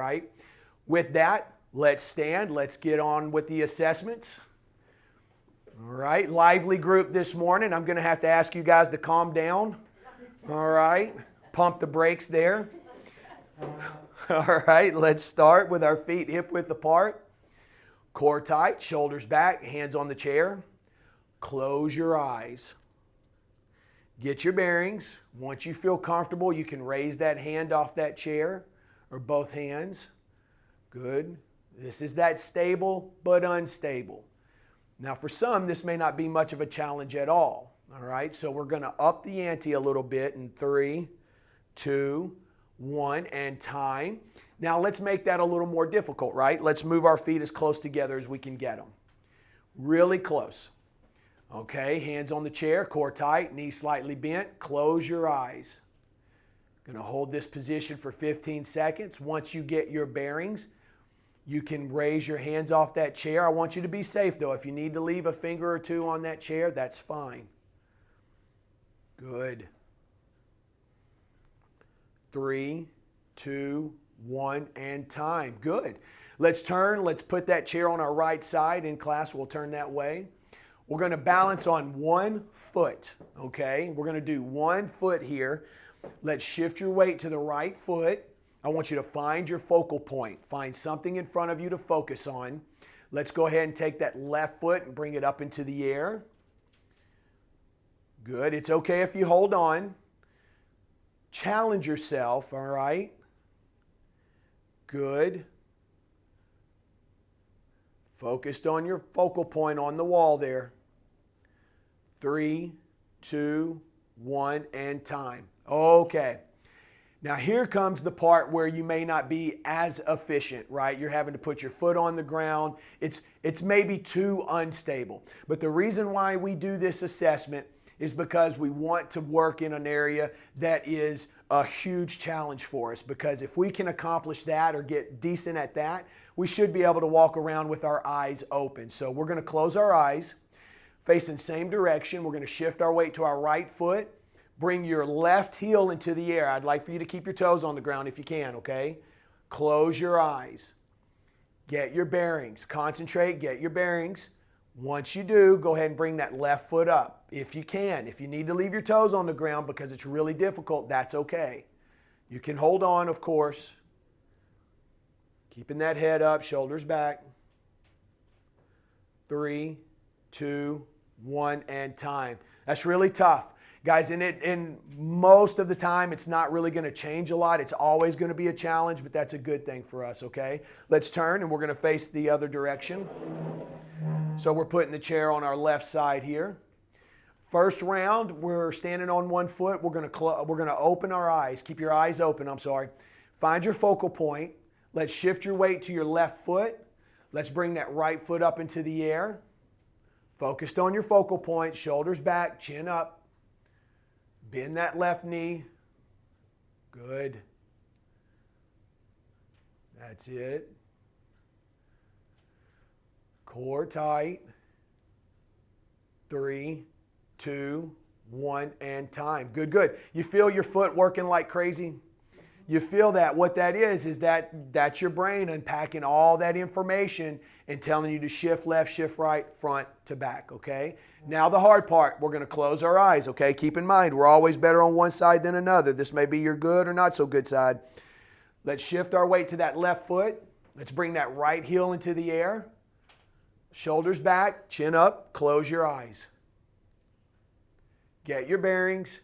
right? With that, let's stand. Let's get on with the assessments. All right, lively group this morning. I'm going to have to ask you guys to calm down. All right, pump the brakes there. All right, let's start with our feet hip width apart. Core tight, shoulders back, hands on the chair. Close your eyes. Get your bearings. Once you feel comfortable, you can raise that hand off that chair or both hands. Good. This is that stable but unstable. Now for some, this may not be much of a challenge at all. All right, so we're going to up the ante a little bit in 3, 2, 1, and time. Now let's make that a little more difficult, right? Let's move our feet as close together as we can get them. Really close. Okay, hands on the chair, core tight, knees slightly bent. Close your eyes. Going to hold this position for 15 seconds. Once you get your bearings, you can raise your hands off that chair. I want you to be safe though. If you need to leave a finger or two on that chair, that's fine. Good. 3, 2, 1, and time. Good. Let's turn. Let's put that chair on our right side. In class, we'll turn that way. We're going to balance on one foot, okay? We're going to do 1 foot here. Let's shift your weight to the right foot. I want you to find your focal point. Find something in front of you to focus on. Let's go ahead and take that left foot and bring it up into the air. Good. It's okay if you hold on. Challenge yourself, all right? Good. Focused on your focal point on the wall there. 3, 2, 1, and time. Okay. Now here comes the part where you may not be as efficient, right? You're having to put your foot on the ground. It's maybe too unstable. But the reason why we do this assessment is because we want to work in an area that is a huge challenge for us. Because if we can accomplish that or get decent at that, we should be able to walk around with our eyes open. So we're going to close our eyes, facing same direction. We're going to shift our weight to our right foot. Bring your left heel into the air. I'd like for you to keep your toes on the ground if you can, okay? Close your eyes. Get your bearings. Concentrate, get your bearings. Once you do, go ahead and bring that left foot up if you can. If you need to leave your toes on the ground because it's really difficult, that's okay. You can hold on, of course. Keeping that head up, shoulders back. 3, 2, 1, and time. That's really tough. Guys, and most of the time, it's not really going to change a lot. It's always going to be a challenge, but that's a good thing for us, okay? Let's turn, and we're going to face the other direction. So we're putting the chair on our left side here. First round, we're standing on 1 foot. We're going to open our eyes. Keep your eyes open, I'm sorry. Find your focal point. Let's shift your weight to your left foot. Let's bring that right foot up into the air. Focused on your focal point, shoulders back, chin up. Bend that left knee. Good. That's it. Core tight. 3, 2, 1, and time. Good, good. You feel your foot working like crazy? You feel that. What that is that's your brain unpacking all that information and telling you to shift left, shift right, front to back, okay? Now the hard part, we're going to close our eyes, okay? Keep in mind, we're always better on one side than another. This may be your good or not so good side. Let's shift our weight to that left foot. Let's bring that right heel into the air. Shoulders back, chin up, close your eyes. Get your bearings.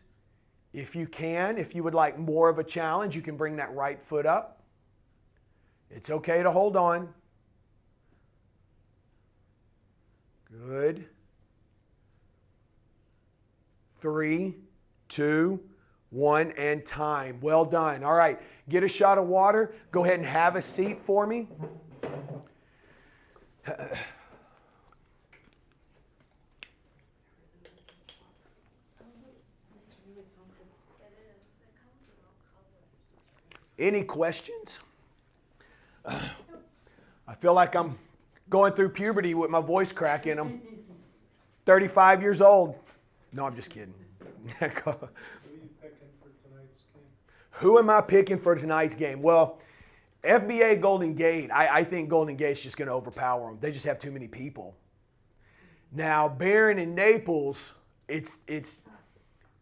If you can, if you would like more of a challenge, you can bring that right foot up. It's okay to hold on. Good. 3, 2, 1, and time. Well done. All right, get a shot of water. Go ahead and have a seat for me. Any questions? I feel like I'm going through puberty with my voice cracking. I'm 35 years old. No, I'm just kidding. Who are you picking for tonight's game? Who am I picking for tonight's game? Well, FBA Golden Gate, I think Golden Gate's just going to overpower them. They just have too many people. Now, Barron and Naples,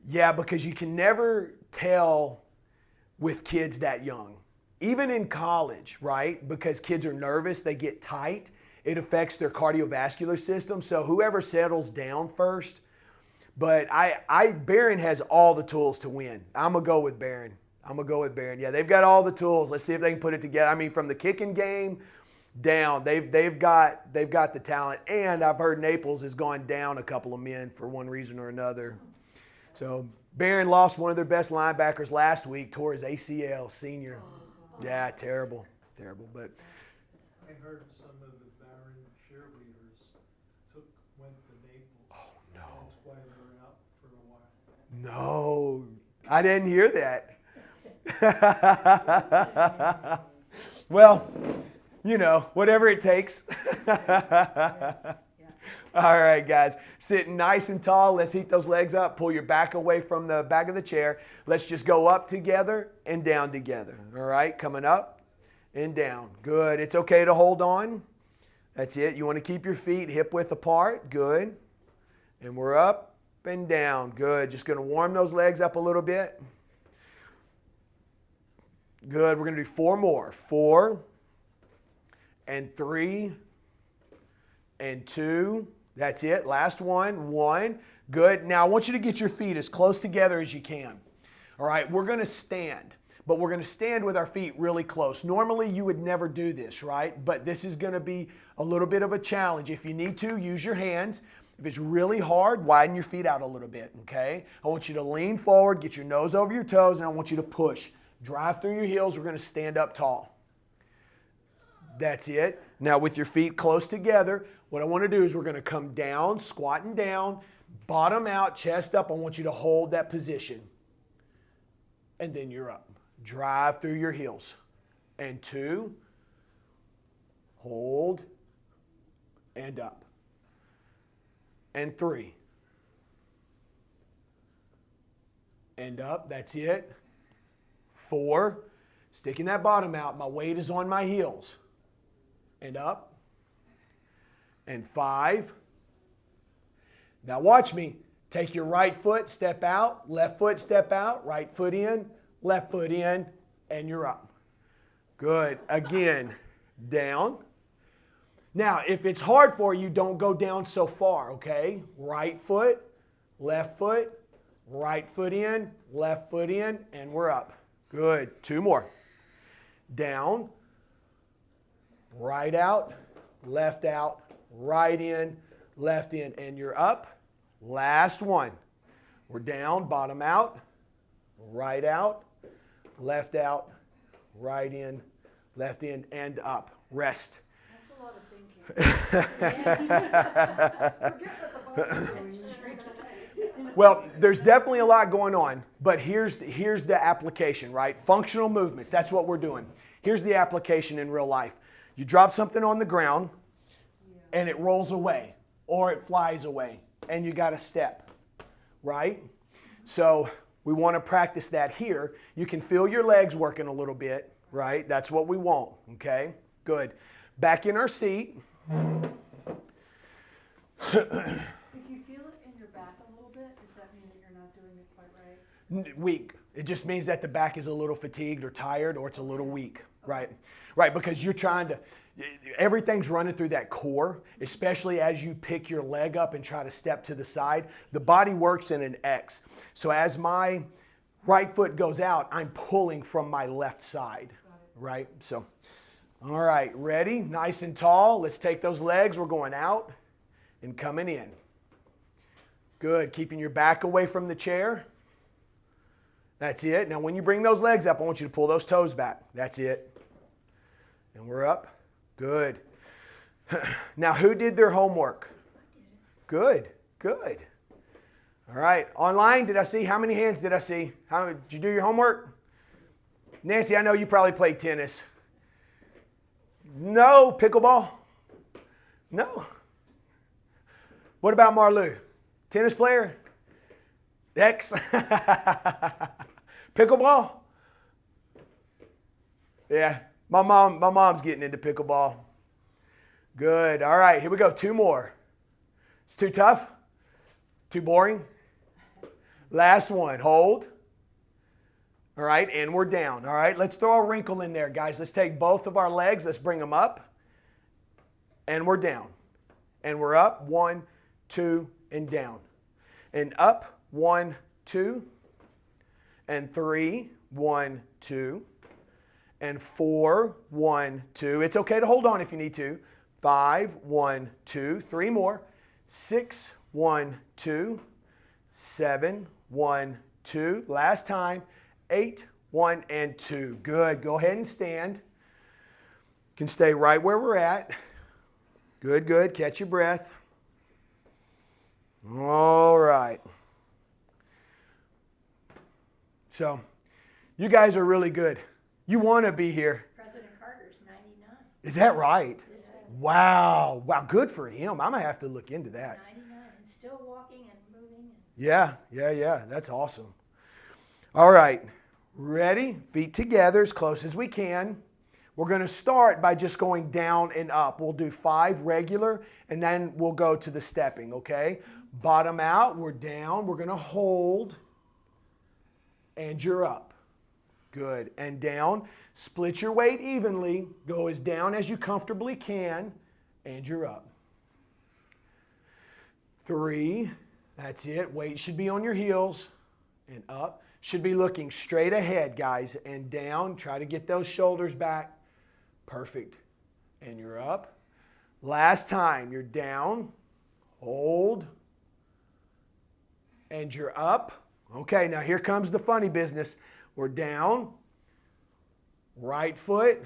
yeah, because you can never tell with kids that young. Even in college, right? Because kids are nervous, they get tight. It affects their cardiovascular system. So whoever settles down first. But Barron has all the tools to win. I'm going to go with Barron. Yeah, they've got all the tools. Let's see if they can put it together. I mean, from the kicking game down, they've got the talent. And I've heard Naples has gone down a couple of men for one reason or another. So Barron lost one of their best linebackers last week, tore his ACL, senior. Yeah, terrible. But I heard some of the Barron cheerleaders went to Naples. Oh no! That's why they're out for a while. No, I didn't hear that. Well, whatever it takes. All right, guys. Sitting nice and tall. Let's heat those legs up. Pull your back away from the back of the chair. Let's just go up together and down together. All right, coming up and down. Good. It's okay to hold on. That's it. You want to keep your feet hip width apart. Good. And we're up and down. Good. Just going to warm those legs up a little bit. Good. We're going to do 4 more. 4 and 3 and 2. That's it. Last one. 1. Good. Now I want you to get your feet as close together as you can. All right. We're going to stand, but we're going to stand with our feet really close. Normally you would never do this, right? But this is going to be a little bit of a challenge. If you need to, use your hands. If it's really hard, widen your feet out a little bit, okay? I want you to lean forward, get your nose over your toes, and I want you to push. Drive through your heels. We're going to stand up tall. That's it. Now with your feet close together, what I want to do is we're going to come down, squatting down, bottom out, chest up. I want you to hold that position. And then you're up. Drive through your heels. And 2, hold, and up. And 3. And up. That's it. 4. Sticking that bottom out. My weight is on my heels. And up. And 5. Now watch me. Take your right foot, step out. Left foot, step out. Right foot in. Left foot in. And you're up. Good. Again. Down. Now, if it's hard for you, don't go down so far, okay? Right foot, right foot in, left foot in, and we're up. Good. 2 more. Down, right out, right in, left in, and you're up. Last one. We're down, bottom out, right out, right in, left in, and up. Rest. That's a lot of thinking. Well, there's definitely a lot going on, but here's the application, right? Functional movements, that's what we're doing. Here's the application in real life. You drop something on the ground and it rolls away or it flies away and you got to step, right? So we want to practice that here. You can feel your legs working a little bit, right? That's what we want, okay? Good. Back in our seat. If you feel it in your back a little bit, does that mean that you're not doing it quite right? Weak. It just means that the back is a little fatigued or tired or it's a little weak, right? Right, because you're trying to, everything's running through that core, especially as you pick your leg up and try to step to the side. The body works in an X. So as my right foot goes out, I'm pulling from my left side, right? So, all right, ready? Nice and tall. Let's take those legs. We're going out and coming in. Good. Keeping your back away from the chair. That's it. Now when you bring those legs up, I want you to pull those toes back. That's it. And we're up. Good. Now who did their homework? Good. Good. All right. Online, did I see? How many hands did I see? Did you do your homework? Nancy, I know you probably played tennis. No. Pickleball? No. What about Marlou? Tennis player? X? Pickleball? Yeah. My mom's getting into pickleball. Good. All right, here we go. 2 more. It's too tough? Too boring? Last one. Hold. All right, and we're down. All right, let's throw a wrinkle in there, guys. Let's take both of our legs. Let's bring them up. And we're down. And we're up. 1, 2, and down. And up. 1, 2. And 3. 1, 2. And 4. 1, 2. It's okay to hold on if you need to. 5. 1, 2. 3 more. 6. 1, 2. 7. 1, 2. Last time. 8. 1, and 2. Good. Go ahead and stand. You can stay right where we're at. Good, good. Catch your breath. All right. So, you guys are really good. You want to be here. President Carter's 99. Is that right? This week, Wow. Wow, good for him. I'm going to have to look into that. 99, and still walking and moving. Yeah. That's awesome. All right. Ready? Feet together as close as we can. We're going to start by just going down and up. We'll do 5 regular, and then we'll go to the stepping, okay? Bottom out, we're down. We're going to hold, and you're up. Good. And down. Split your weight evenly. Go as down as you comfortably can, and you're up. 3. That's it. Weight should be on your heels, and up. Should be looking straight ahead, guys, and down. Try to get those shoulders back. Perfect. And you're up. Last time, you're down, hold, and you're up. Okay, now here comes the funny business. We're down, right foot,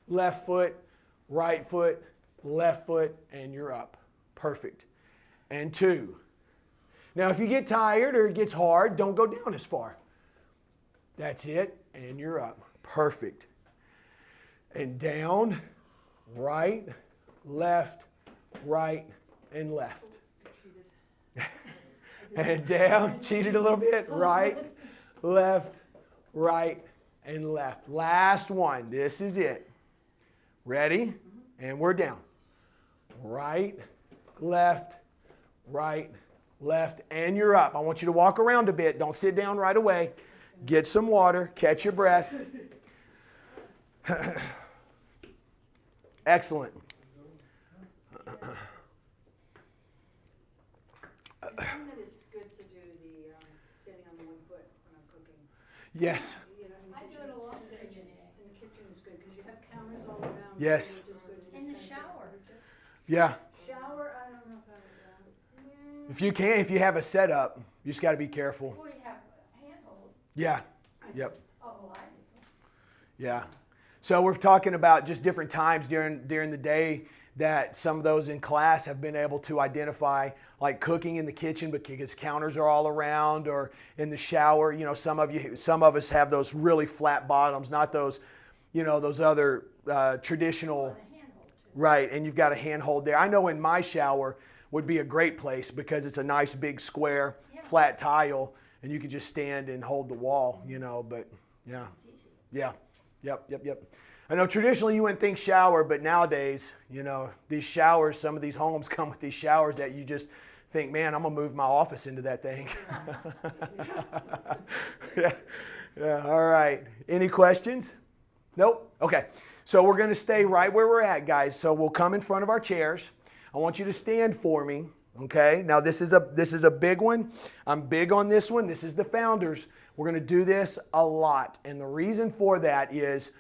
left foot, right foot, left foot, and you're up. Perfect. And 2. Now, if you get tired or it gets hard, don't go down as far. That's it, and you're up. Perfect. And down, right, left, and left. And down, cheated a little bit, right, left, and left. Last one, this is it. Ready? And we're down. Right, left, and you're up. I want you to walk around a bit. Don't sit down right away. Get some water, catch your breath. Excellent. I think that it's good to do the standing on the one foot when I'm cooking. Yes. You know, I do it a lot in the kitchen. in the kitchen is good because you have counters all around. Yes. So it's just good to In the just shower. Yeah. Shower, I don't know if I would. If you can, if you have a setup, you just got to be careful. Boy, you have a handhold. Yeah. Yep. Oh, I Yeah. So we're talking about just different times during the day that some of those in class have been able to identify, like cooking in the kitchen because counters are all around, or in the shower. You know, some of us have those really flat bottoms, not those, those other traditional. want a handhold too. Right, and you've got a handhold there. I know in my shower would be a great place because it's a nice big square, flat tile, and you can just stand and hold the wall, but yeah. It's easy. Yeah, yep. I know traditionally you wouldn't think shower, but nowadays, these showers, some of these homes come with these showers that you just think, man, I'm going to move my office into that thing. Yeah, all right. Any questions? Nope? Okay. So we're going to stay right where we're at, guys. So we'll come in front of our chairs. I want you to stand for me, okay? Now this is a big one. I'm big on this one. This is the Founders. We're going to do this a lot. And the reason for that is,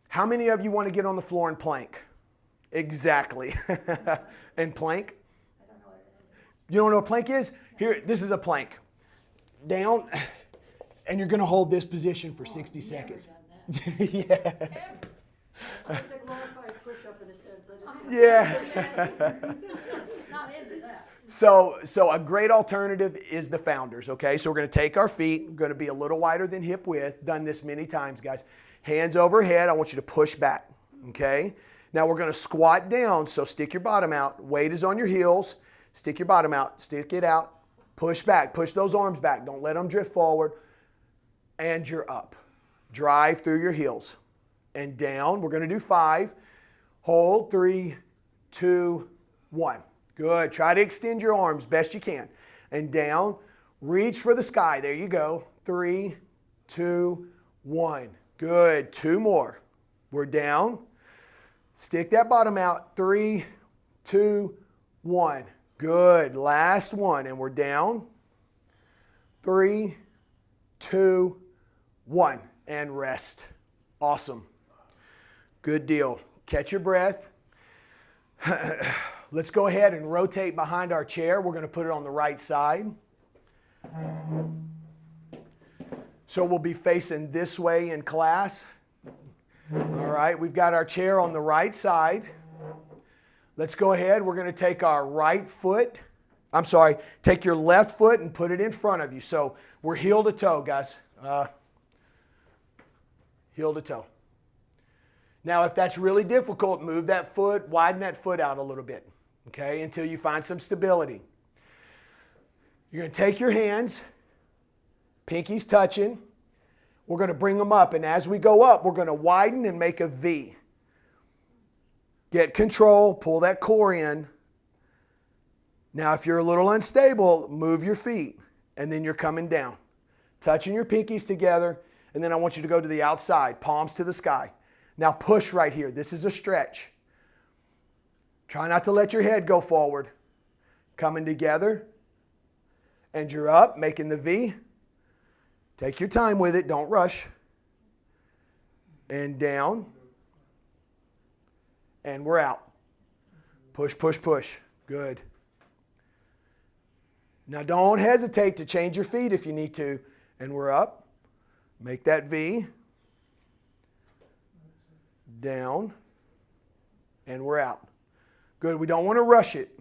how many of you want to get on the floor and plank? Exactly. And plank? I don't know what it is. You don't know what plank is? Here, this is a plank. Down, and you're going to hold this position for 60 seconds. Never done Yeah. that. It's a glorified push-up in a sense. Yeah. Not into that. So a great alternative is the Founders, okay? So we're going to take our feet. We're going to be a little wider than hip width. Done this many times, guys. Hands overhead. I want you to push back, okay? Now we're going to squat down, so stick your bottom out. Weight is on your heels. Stick your bottom out. Stick it out. Push back. Push those arms back. Don't let them drift forward. And you're up. Drive through your heels. and down. We're going to do 5. Hold, 3, 2, 1. Good. Try to extend your arms best you can. And down. Reach for the sky. There you go. 3, 2, 1. Good. 2 more. We're down. Stick that bottom out. 3, 2, 1. Good. Last one. And we're down. 3, 2, 1. And rest. Awesome. Good deal. Catch your breath. Let's go ahead and rotate behind our chair. We're going to put it on the right side. So we'll be facing this way in class. All right, we've got our chair on the right side. Let's go ahead. We're going to take our right foot. Take your left foot and put it in front of you. So we're heel to toe, guys. Heel to toe. Now, if that's really difficult, move that foot, widen that foot out a little bit, okay, until you find some stability. You're going to take your hands, pinkies touching. We're going to bring them up, and as we go up, we're going to widen and make a V. Get control, pull that core in. Now, if you're a little unstable, move your feet, and then you're coming down. Touching your pinkies together, and then I want you to go to the outside, palms to the sky. Now push right here. This is a stretch. Try not to let your head go forward. Coming together. And you're up, making the V. Take your time with it. Don't rush. And down. And we're out. Push, push, push. Good. Now don't hesitate to change your feet if you need to. And we're up. Make that V. Down, and we're out. Good. We don't want to rush it.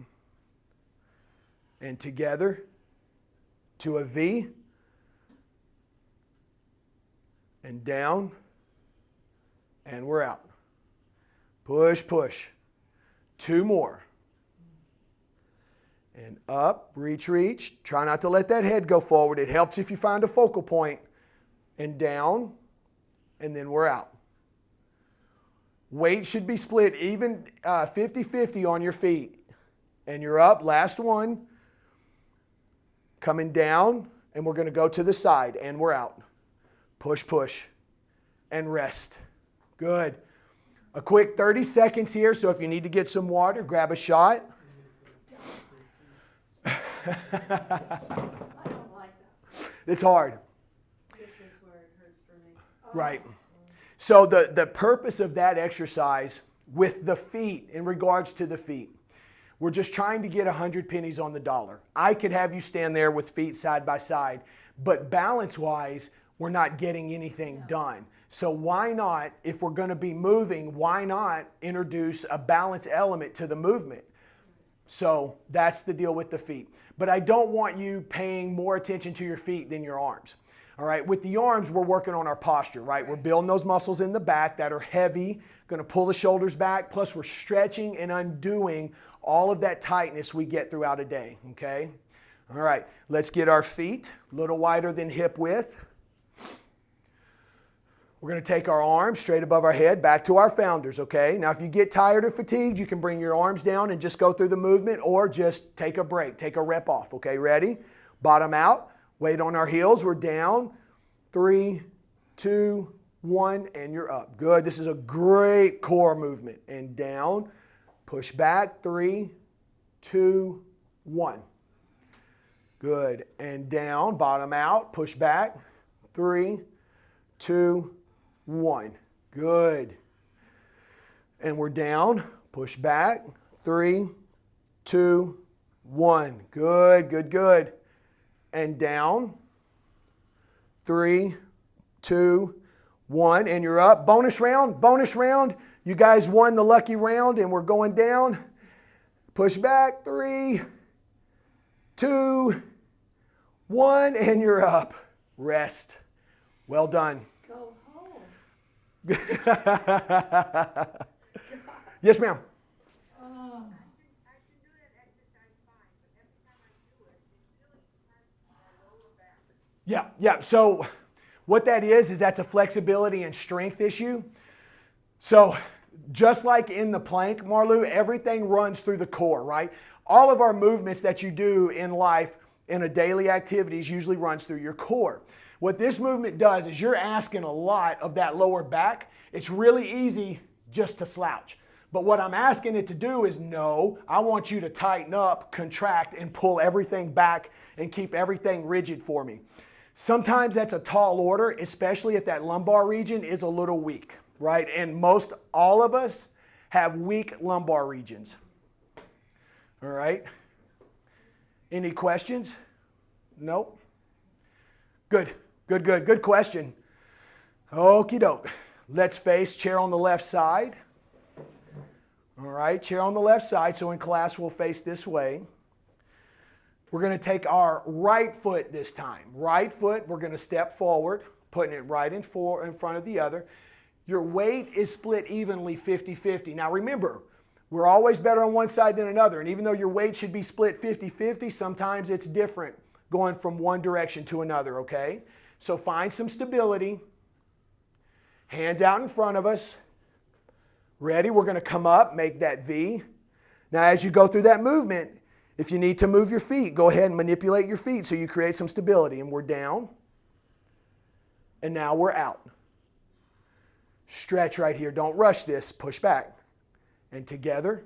And together to a V, and down, and we're out. Push, push. 2 more. And up, reach, reach. Try not to let that head go forward. It helps if you find a focal point. And down, and then we're out. Weight should be split even 50-50 on your feet. And you're up. Last one. Coming down. And we're going to go to the side. And we're out. Push, push. And rest. Good. A quick 30 seconds here. So if you need to get some water, grab a shot. I don't like that. It's hard. This is where it hurts for me. Right. So the purpose of that exercise with the feet, in regards to the feet, we're just trying to get 100 pennies on the dollar. I could have you stand there with feet side by side, but balance-wise, we're not getting anything done. So why not, if we're going to be moving, why not introduce a balance element to the movement? So that's the deal with the feet. But I don't want you paying more attention to your feet than your arms. All right, with the arms, we're working on our posture, right? We're building those muscles in the back that are heavy, going to pull the shoulders back, plus we're stretching and undoing all of that tightness we get throughout a day, okay? All right, let's get our feet a little wider than hip width. We're going to take our arms straight above our head, back to our founders, okay? Now, if you get tired or fatigued, you can bring your arms down and just go through the movement, or just take a break, take a rep off, okay? Ready? Bottom out. Weight on our heels. We're down. 3, 2, 1, and you're up. Good. This is a great core movement. And down. Push back. 3, 2, 1. Good. And down. Bottom out. Push back. 3, 2, 1. Good. And we're down. Push back. 3, 2, 1. Good, good, good. And down. 3, 2, 1. And you're up. Bonus round. Bonus round. You guys won the lucky round, and we're going down. Push back. 3, 2, 1. And you're up. Rest. Well done. Go home. Yes, ma'am. Yeah. So what that is that's a flexibility and strength issue. So just like in the plank, Marlou, everything runs through the core, right? All of our movements that you do in life in a daily activities usually runs through your core. What this movement does is you're asking a lot of that lower back. It's really easy just to slouch. But what I'm asking it to do is no, I want you to tighten up, contract, and pull everything back and keep everything rigid for me. Sometimes that's a tall order, especially if that lumbar region is a little weak, right? And all of us have weak lumbar regions. All right? Any questions? Nope. Good question. Okie doke. Let's face chair on the left side. All right, chair on the left side. So in class, we'll face this way. We're going to take our right foot this time. Right foot, we're going to step forward, putting it right in front of the other. Your weight is split evenly 50-50. Now remember, we're always better on one side than another. And even though your weight should be split 50-50, sometimes it's different going from one direction to another, okay? So find some stability. Hands out in front of us. Ready? We're going to come up, make that V. Now as you go through that movement, if you need to move your feet, go ahead and manipulate your feet so you create some stability. And we're down. And now we're out. Stretch right here. Don't rush this. Push back. And together.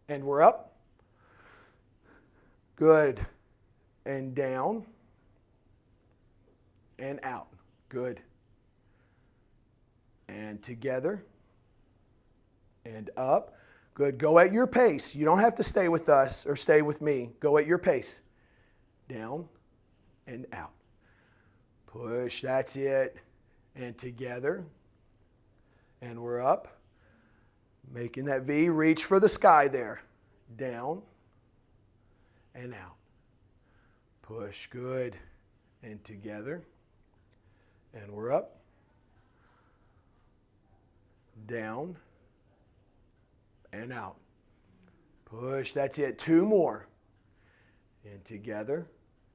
And we're up. Good. And down. And out. Good. And together. And up. Good. Go at your pace. You don't have to stay with us or stay with me. Go at your pace. Down and out. Push. That's it. And together. And we're up. Making that V. Reach for the sky there. Down and out. Push. Good. And together. And we're up. Down and out. Push. That's it. 2 more. And together.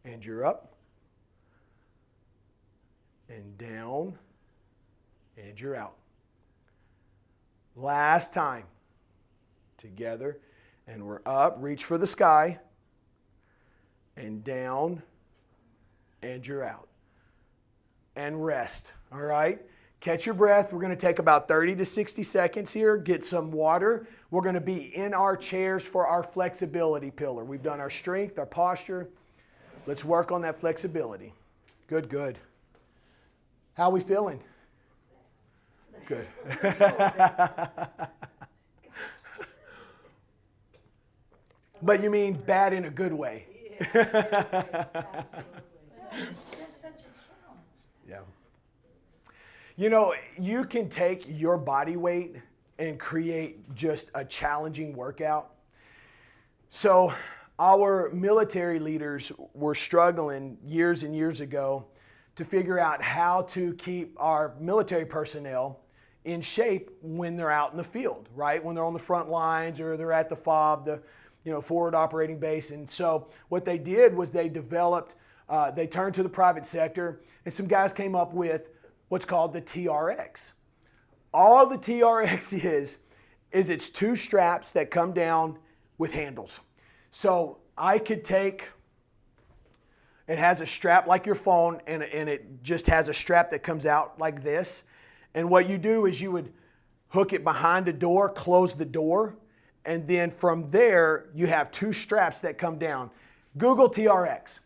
And you're up. And down. And you're out. Last time. Together. And we're up. Reach for the sky. And down. And you're out. And rest. All right? Catch your breath. We're going to take about 30 to 60 seconds here. Get some water. We're going to be in our chairs for our flexibility pillar. We've done our strength, our posture. Let's work on that flexibility. Good, good. How are we feeling? Good. But you mean bad in a good way? That's such a challenge. Yeah. You know, you can take your body weight and create just a challenging workout. So our military leaders were struggling years and years ago to figure out how to keep our military personnel in shape when they're out in the field, right? When they're on the front lines or they're at the FOB, the forward operating base. And so what they did was they developed, they turned to the private sector, and some guys came up with what's called the TRX. All the TRX is it's 2 straps that come down with handles. So I could take, it has a strap like your phone, and it just has a strap that comes out like this. And what you do is you would hook it behind a door, close the door, and then from there you have 2 straps that come down. Google TRX.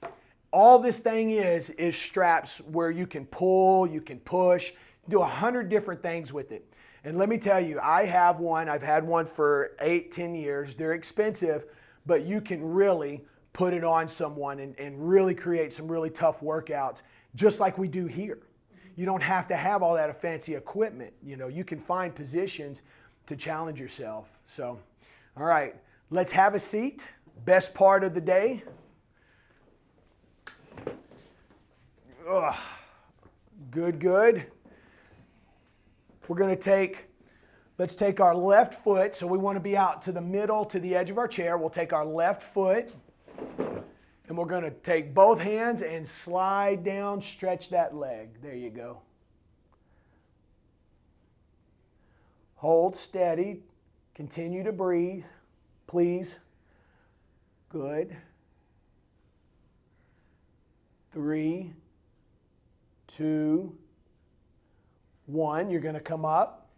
All this thing is straps where you can pull, you can push, do 100 different things with it. And let me tell you, I have one. I've had one for 8-10 years. They're expensive, but you can really put it on someone and really create some really tough workouts, just like we do here. You don't have to have all that fancy equipment. You can find positions to challenge yourself. So, all right, let's have a seat. Best part of the day. Ugh. Good, good. We're going to let's take our left foot. So we want to be out to the middle, to the edge of our chair. We'll take our left foot, and we're going to take both hands and slide down, stretch that leg. There you go. Hold steady. Continue to breathe. Please. Good. 3, 2, 1. You're going to come up.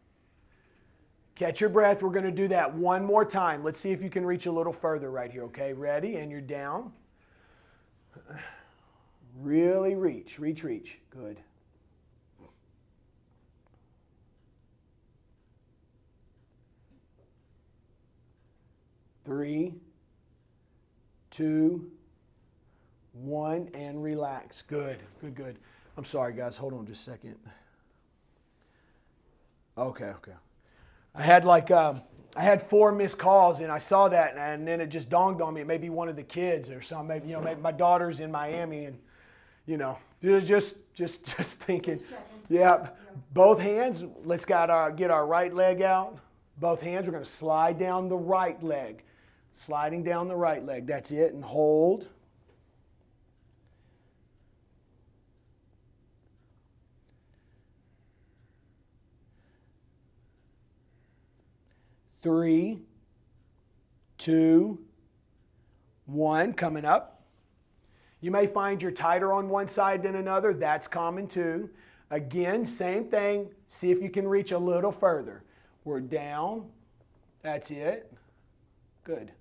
Catch your breath. We're going to do that one more time. Let's see if you can reach a little further right here, okay? Ready? And you're down. Really reach. Reach, reach. Good. Three, 2, 1, and relax. Good, good, good. I'm sorry, guys. Hold on just a second. Okay. I had 4 missed calls, and I saw that, and then it just dawned on me it may be one of the kids or something. Maybe, maybe my daughter's in Miami, and just thinking. Yeah, both hands. Let's get our right leg out. Both hands. We're going to slide down the right leg. Sliding down the right leg. That's it. And hold. Three, 2, 1. Coming up. You may find you're tighter on one side than another. That's common too. Again, same thing. See if you can reach a little further. We're down. That's it. Good.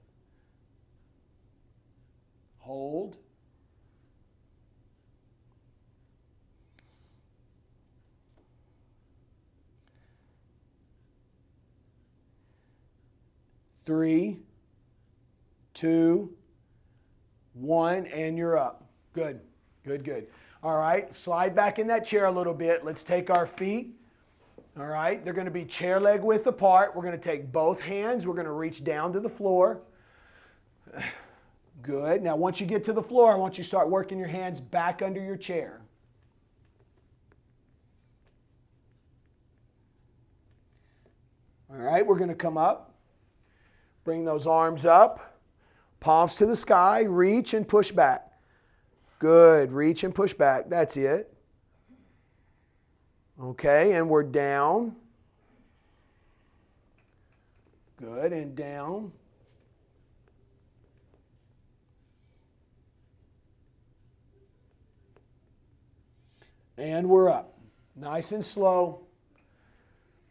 Hold. Three, 2, 1, and you're up. Good, good, good. All right, slide back in that chair a little bit. Let's take our feet. All right, they're going to be chair leg width apart. We're going to take both hands. We're going to reach down to the floor. Good. Now, once you get to the floor, I want you to start working your hands back under your chair. All right, we're going to come up. Bring those arms up. Palms to the sky. Reach and push back. Good. Reach and push back. That's it. Okay, and we're down. Good, and down. And we're up. Nice and slow.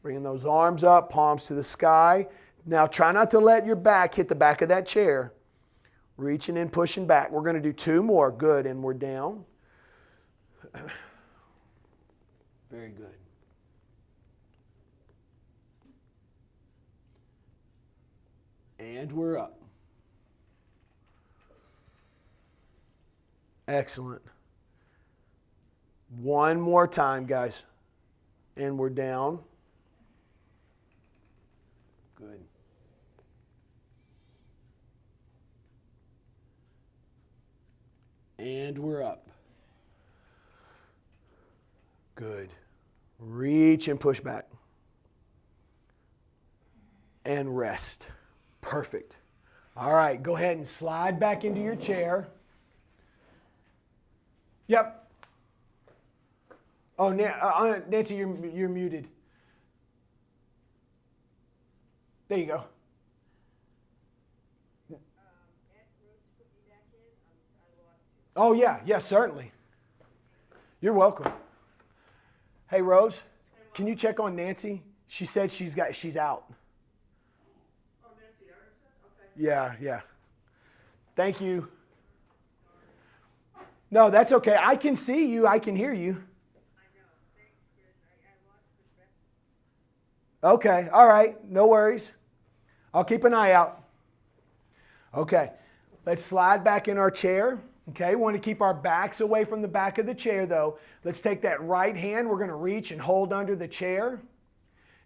Bringing those arms up, palms to the sky. Now try not to let your back hit the back of that chair. Reaching and pushing back. We're going to do 2 more. Good, and we're down. Very good. And we're up. Excellent. One more time, guys. And we're down. Good. And we're up. Good. Reach and push back. And rest. Perfect. All right, go ahead and slide back into your chair. Yep. Oh, Nancy, you're muted. There you go. Oh, yeah, certainly. You're welcome. Hey, Rose, can you check on Nancy? She said she's out. Oh, Nancy Erickson? Okay. Yeah. Thank you. No, that's okay. I can see you. I can hear you. I know. Thanks, Chris. I lost the Okay. All right. No worries. I'll keep an eye out. Okay. Let's slide back in our chair. Okay. We want to keep our backs away from the back of the chair, though. Let's take that right hand. We're going to reach and hold under the chair.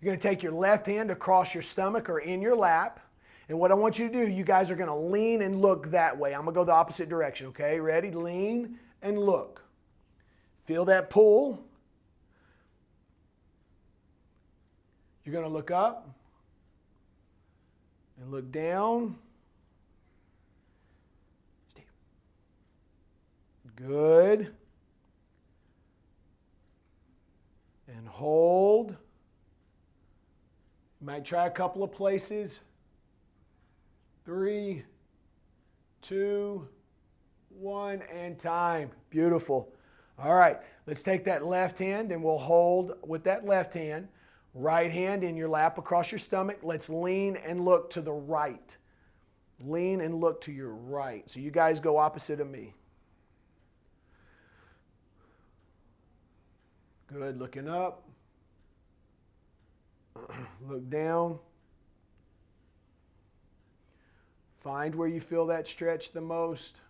You're going to take your left hand across your stomach or in your lap. And what I want you to do, you guys are going to lean and look that way. I'm going to go the opposite direction, okay? Ready? Lean and look. Feel that pull. You're going to look up and look down. Steve. Good. And hold. Might try a couple of places. 3, 2, 1, and time. Beautiful. All right, let's take that left hand and we'll hold with that left hand. Right hand in your lap across your stomach. Let's lean and look to the right. Lean and look to your right. So you guys go opposite of me. Good, looking up. Look down. Find where you feel that stretch the most.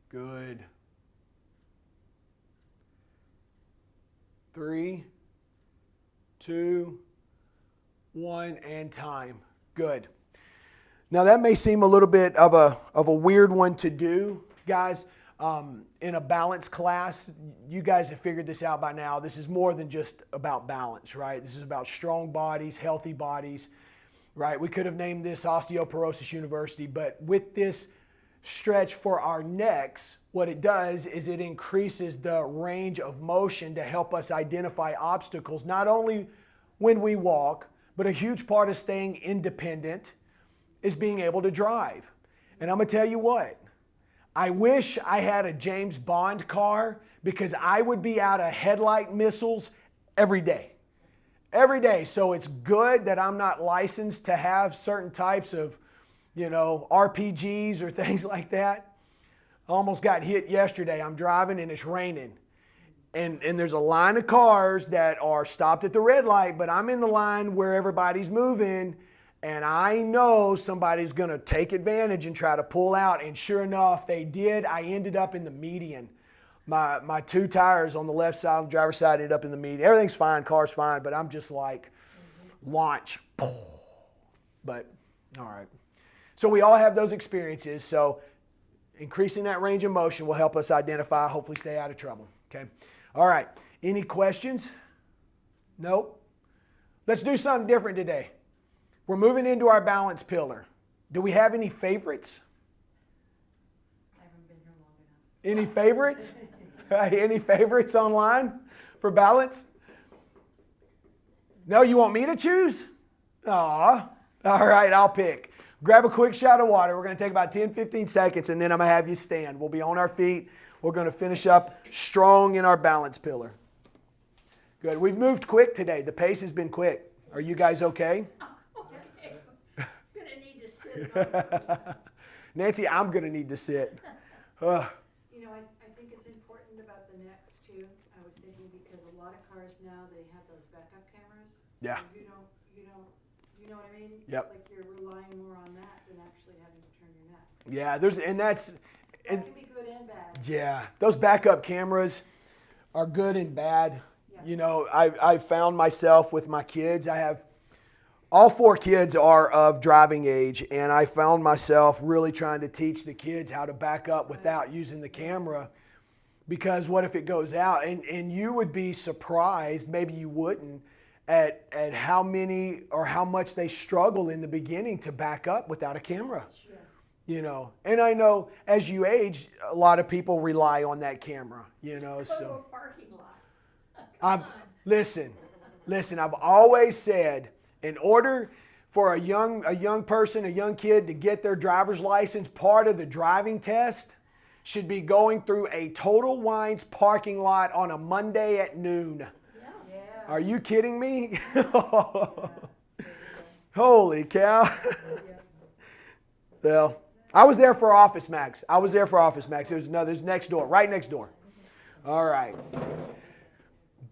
Good. 3, 2, 1, and time. Good. Now that may seem a little bit of a weird one to do, guys. In a balance class, you guys have figured this out by now. This is more than just about balance, right? This is about strong bodies, healthy bodies, right? We could have named this Osteoporosis University, but with this stretch for our necks, what it does is it increases the range of motion to help us identify obstacles, not only when we walk, but a huge part of staying independent is being able to drive. And I'm going to tell you what, I wish I had a James Bond car because I would be out of headlight missiles every day. Every day. So it's good that I'm not licensed to have certain types of, RPGs or things like that. I almost got hit yesterday. I'm driving and it's raining. And there's a line of cars that are stopped at the red light, but I'm in the line where everybody's moving. And I know somebody's going to take advantage and try to pull out. And sure enough, they did. I ended up in the median. My 2 tires on the left side, on the driver's side, ended up in the median. Everything's fine, car's fine, but I'm just like, launch. But, all right. So we all have those experiences. So increasing that range of motion will help us identify, hopefully stay out of trouble. Okay. All right. Any questions? Nope. Let's do something different today. We're moving into our balance pillar. Do we have any favorites? I haven't been here long enough. Any favorites? Any favorites online for balance? No, you want me to choose? Aw. All right, I'll pick. Grab a quick shot of water. We're going to take about 10, 15 seconds, and then I'm going to have you stand. We'll be on our feet. We're going to finish up strong in our balance pillar. Good. We've moved quick today. The pace has been quick. Are you guys okay? Gonna need to sit. Nancy, I'm going to need to sit. I think it's important about the necks too. I was thinking because a lot of cars now, they have those backup cameras. Yeah. So you know what I mean? Yep. Like you're relying more on that than actually having to turn your neck. Yeah, That can be good and bad. yeah, those backup cameras are good and bad. Yeah. I found myself with my kids. I have all 4 kids are of driving age, and I found myself really trying to teach the kids how to back up without using the camera, because what if it goes out? And you would be surprised, maybe you wouldn't, at how many or how much they struggle in the beginning to back up without a camera. Sure. And I know as you age, a lot of people rely on that camera, Go to so. a parking lot. Listen, I've always said, in order for a young person, a young kid to get their driver's license, part of the driving test should be going through a Total Wines parking lot on a Monday at noon. Yeah. Are you kidding me? Holy cow. Well, I was there for Office Max. There's next door, right next door. All right.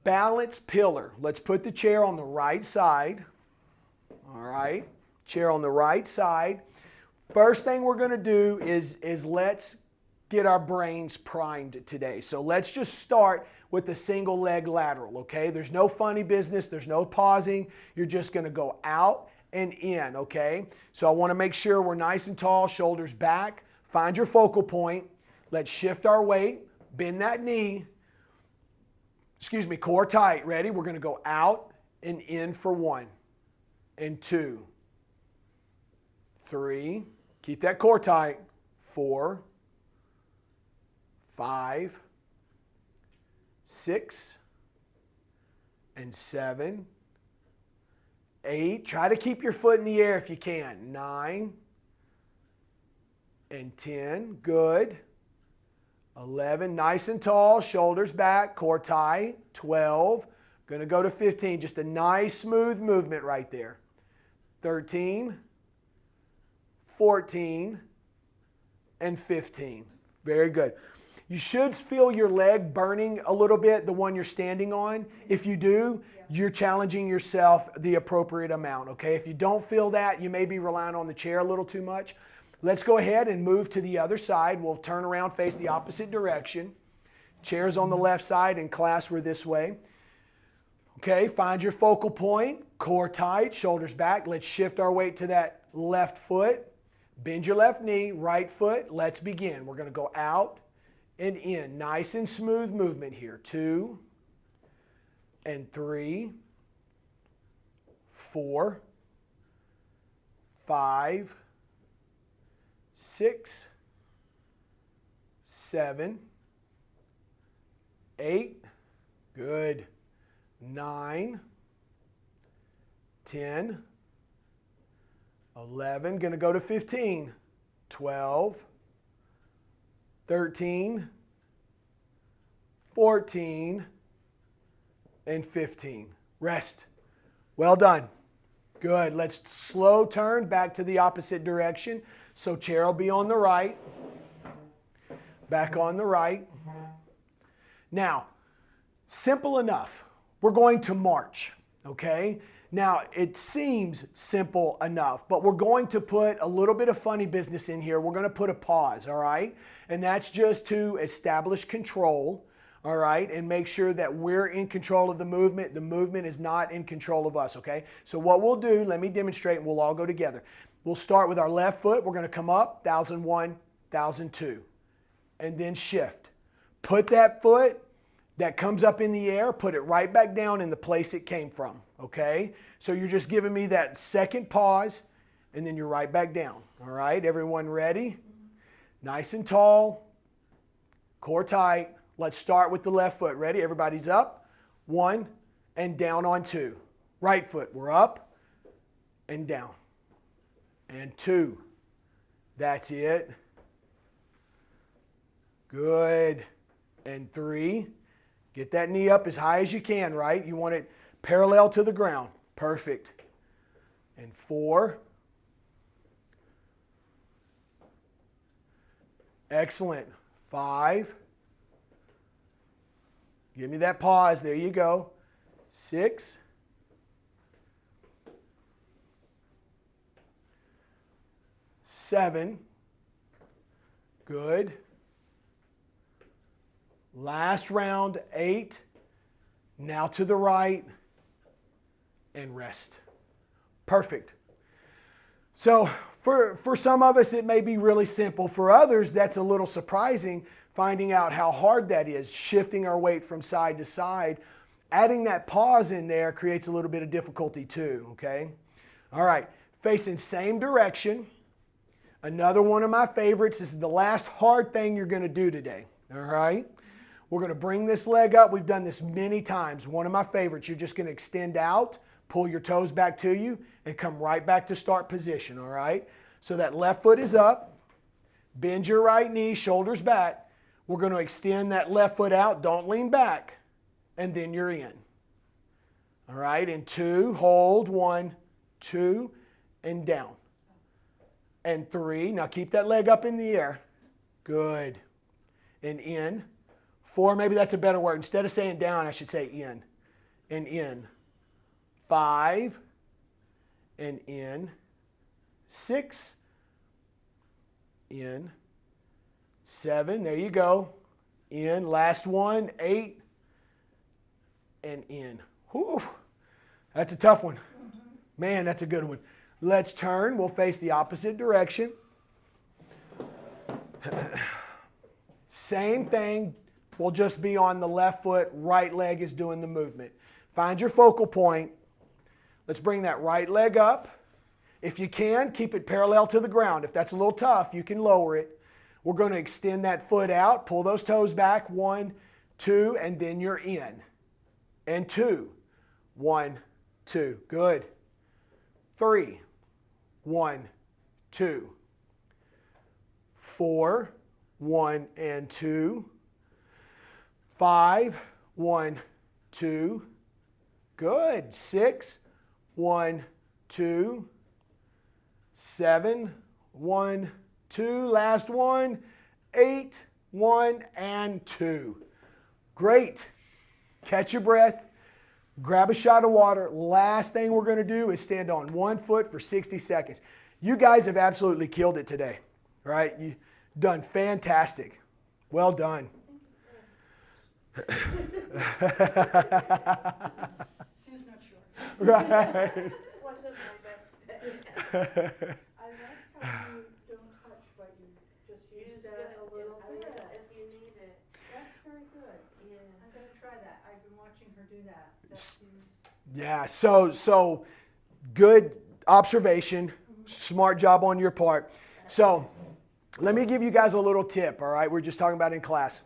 Balance pillar. Let's put the chair on the right side. All right. Chair on the right side. First thing we're going to do is let's get our brains primed today. So let's just start with the single leg lateral, okay? There's no funny business. There's no pausing. You're just going to go out and in, okay? So I want to make sure we're nice and tall, shoulders back. Find your focal point. Let's shift our weight. Bend that knee. Core tight. Ready? We're going to go out and in for 1 and 2, 3. Keep that core tight. 4, 5, 6, and 7, 8. Try to keep your foot in the air if you can. 9 and 10. Good. 11. Nice and tall. Shoulders back. Core tight. 12. Going to go to 15. Just a nice smooth movement right there. 13. 14 and 15. Very good. You should feel your leg burning a little bit, the one you're standing on. If you do, you're challenging yourself the appropriate amount, okay? If you don't feel that, you may be relying on the chair a little too much. Let's go ahead and move to the other side. We'll turn around, face the opposite direction. Chairs on the left side and class were this way. Okay, find your focal point, core tight, shoulders back. Let's shift our weight to that left foot. Bend your left knee, right foot. Let's begin. We're going to go out and in. Nice and smooth movement here. 2 and 3, 4, 5, 6, 7, 8. Good. 9, 10, 11, going to go to 15, 12, 13, 14, and 15. Rest. Well done. Good. Let's slow turn back to the opposite direction. So chair will be on the right. Back on the right. Now, simple enough. We're going to march, okay? Now, it seems simple enough, but we're going to put a little bit of funny business in here. We're going to put a pause, all right? And that's just to establish control, all right? And make sure that we're in control of the movement. The movement is not in control of us, okay? So what we'll do, let me demonstrate and we'll all go together. We'll start with our left foot. We're going to come up, 1001, 1002, and then shift. Put that foot that comes up in the air, put it right back down in the place it came from, okay? So you're just giving me that second pause, and then you're right back down, all right? Everyone ready? Nice and tall, core tight. Let's start with the left foot. Ready? Everybody's up. 1 and down on 2. Right foot, we're up and down. And 2. That's it. Good. And 3. Get that knee up as high as you can, right? You want it parallel to the ground. Perfect. And 4. Excellent. 5. Give me that pause. There you go. 6. 7. Good. Last round, 8. Now to the right and rest. Perfect. So for some of us, it may be really simple. For others, that's a little surprising, finding out how hard that is, shifting our weight from side to side. Adding that pause in there creates a little bit of difficulty too, okay? All right, facing same direction. Another one of my favorites. This is the last hard thing you're going to do today, all right? We're going to bring this leg up. We've done this many times. One of my favorites. You're just going to extend out, pull your toes back to you, and come right back to start position, all right? So that left foot is up. Bend your right knee, shoulders back. We're going to extend that left foot out. Don't lean back. And then you're in. All right? And 2, hold. 1, 2, and down. And 3. Now keep that leg up in the air. Good. And in. 4, maybe that's a better word. Instead of saying down, I should say in. And in. 5. And in. 6. In. 7. There you go. In. Last one. 8. And in. Whew. That's a tough one. Man, that's a good one. Let's turn. We'll face the opposite direction. Same thing. We'll just be on the left foot. Right leg is doing the movement. Find your focal point. Let's bring that right leg up. If you can, keep it parallel to the ground. If that's a little tough, you can lower it. We're going to extend that foot out. Pull those toes back. 1, 2, and then you're in. And 2. 1, 2. Good. 3, 1, 2. 4, 1 and 2. 5, 1, 2. Good. 6, 1, 2. 7, 1, 2. Last one. 8, 1 and 2. Great. Catch your breath. Grab a shot of water. Last thing we're going to do is stand on 1 foot for 60 seconds. You guys have absolutely killed it today, right? You've done fantastic. Well done. Sue's not sure. Right. Wasn't my best day. I like how you don't touch, but you just use that a little bit. If you need it. That's very good. Yeah. I'm gonna try that. I've been watching her do that. That seems, Yeah, so good observation. Smart job on your part. So let me give you guys a little tip, all right? We're just talking about in class.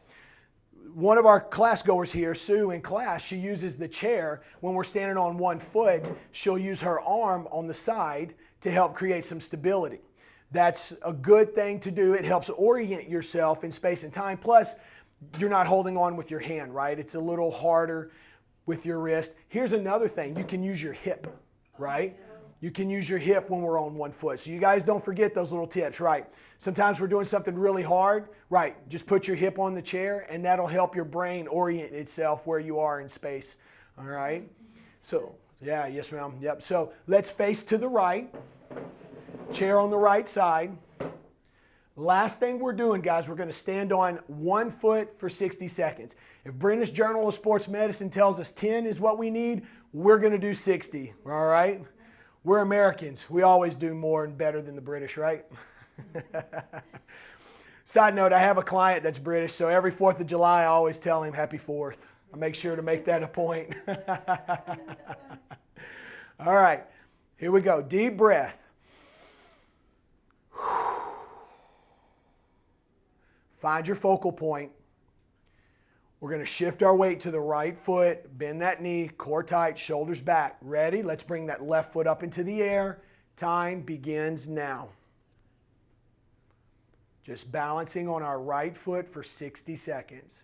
One of our class goers here, Sue, in class, she uses the chair when we're standing on 1 foot. She'll use her arm on the side to help create some stability. That's a good thing to do. It helps orient yourself in space and time. Plus, you're not holding on with your hand, right? It's a little harder with your wrist. Here's another thing. You can use your hip, right? You can use your hip when we're on 1 foot. So you guys don't forget those little tips, right? Sometimes we're doing something really hard, right? Just put your hip on the chair and that'll help your brain orient itself where you are in space, all right? So, yeah, yes ma'am, yep. So let's face to the right, chair on the right side. Last thing we're doing, guys, we're going to stand on 1 foot for 60 seconds. If British Journal of Sports Medicine tells us 10 is what we need, we're going to do 60, all right? We're Americans. We always do more and better than the British, right? Side note, I have a client that's British, so every 4th of July I always tell him Happy 4th. I make sure to make that a point. All right, here we go. Deep breath. Find your focal point. We're going to shift our weight to the right foot, bend that knee, core tight, shoulders back. Ready? Let's bring that left foot up into the air. Time begins now. Just balancing on our right foot for 60 seconds.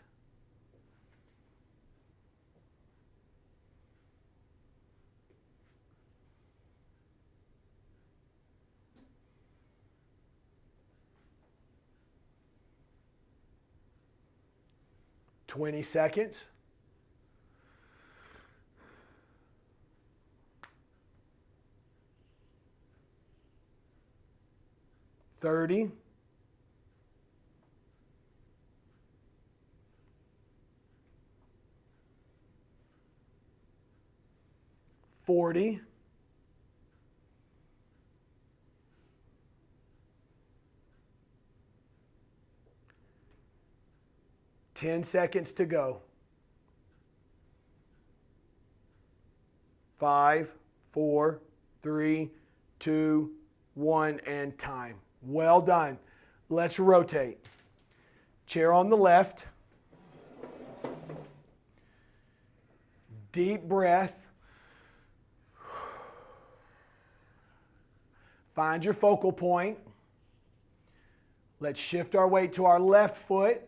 $20 seconds. $30. 40. 10 seconds to go. 5, 4, 3, 2, 1, and time. Well done. Let's rotate. Chair on the left. Deep breath. Find your focal point. Let's shift our weight to our left foot.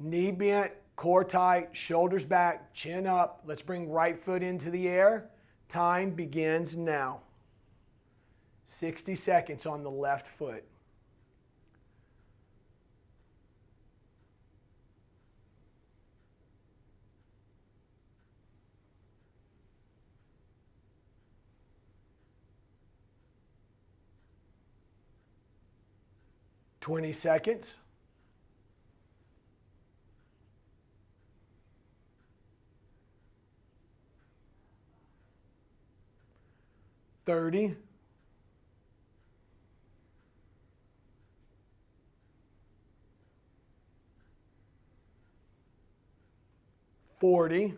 Knee bent, core tight, shoulders back, chin up. Let's bring right foot into the air. Time begins now. 60 seconds on the left foot. $20 seconds. 30. 40.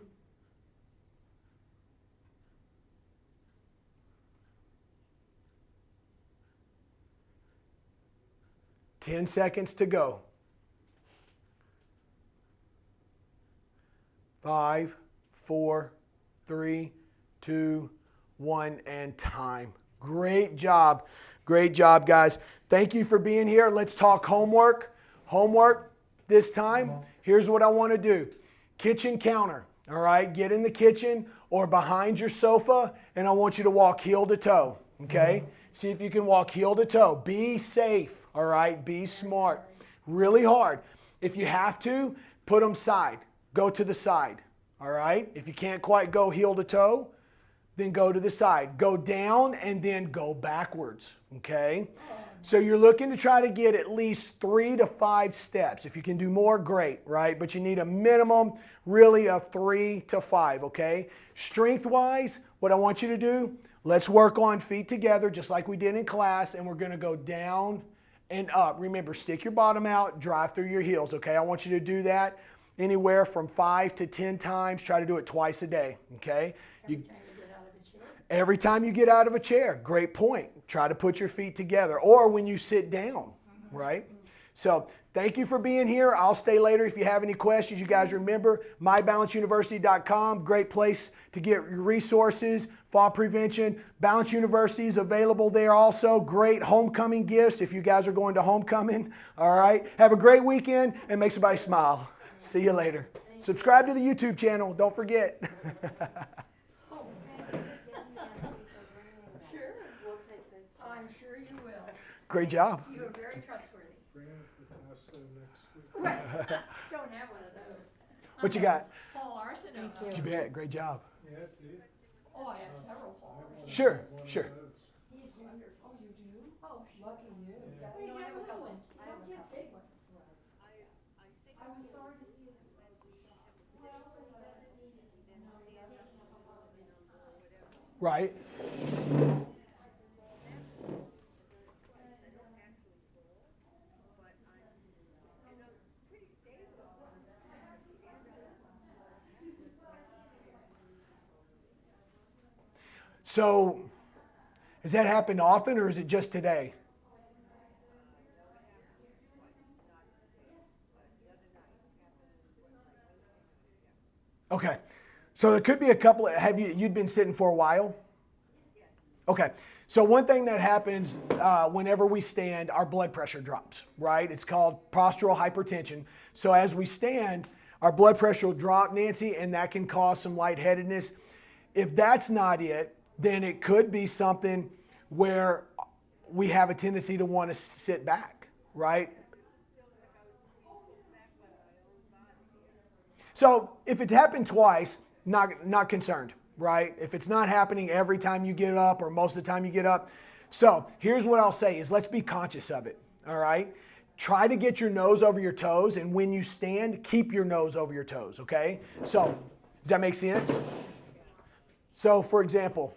10 seconds to go. 5, 4, 3, 2, 1, and time. Great job. Great job, guys. Thank you for being here. Let's talk homework. Homework this time. Here's what I want to do. Kitchen counter. All right, get in the kitchen or behind your sofa, and I want you to walk heel to toe. Okay? See if you can walk heel to toe. Be safe. All right? Be smart. Really hard. If you have to, put them side. Go to the side. All right? If you can't quite go heel to toe, then go to the side. Go down and then go backwards. Okay? So you're looking to try to get at least 3 to 5 steps. If you can do more, great, right? But you need a minimum really of 3 to 5, okay? Strength-wise, what I want you to do, let's work on feet together just like we did in class, and we're going to go down and up. Remember, stick your bottom out, drive through your heels, okay? I want you to do that anywhere from 5 to 10 times. Try to do it twice a day, okay? Every time you get out of a chair. Great point. Try to put your feet together, or when you sit down, right? So thank you for being here. I'll stay later if you have any questions. You guys remember mybalanceuniversity.com. Great place to get your resources, fall prevention. Balance University is available there also. Great homecoming gifts if you guys are going to homecoming. All right. Have a great weekend and make somebody smile. See you later. Subscribe to the YouTube channel. Don't forget. I'm sure you will. Great job. You are very trustworthy. Bring up the Picasso next week. Right. Don't have one of those. What you got? Paul Arsenault. You bet. Great job. Yeah, see? Oh, I have several Paul. Sure. One of Sure. those. He's wonderful. Oh, you do? Oh, Lucky you. Well, you have little ones. You don't get big ones. I was sorry to see that. Right. So, has that happened often or is it just today? Okay. So there could be a couple of, you'd been sitting for a while? Okay. So one thing that happens whenever we stand, our blood pressure drops, right? It's called postural hypertension. So as we stand, our blood pressure will drop, Nancy, and that can cause some lightheadedness. If that's not it, then it could be something where we have a tendency to want to sit back, right? So if it happened twice, not concerned, right? If it's not happening every time you get up or most of the time you get up. So here's what I'll say is let's be conscious of it, all right? Try to get your nose over your toes, and when you stand, keep your nose over your toes, okay? So does that make sense? So for example,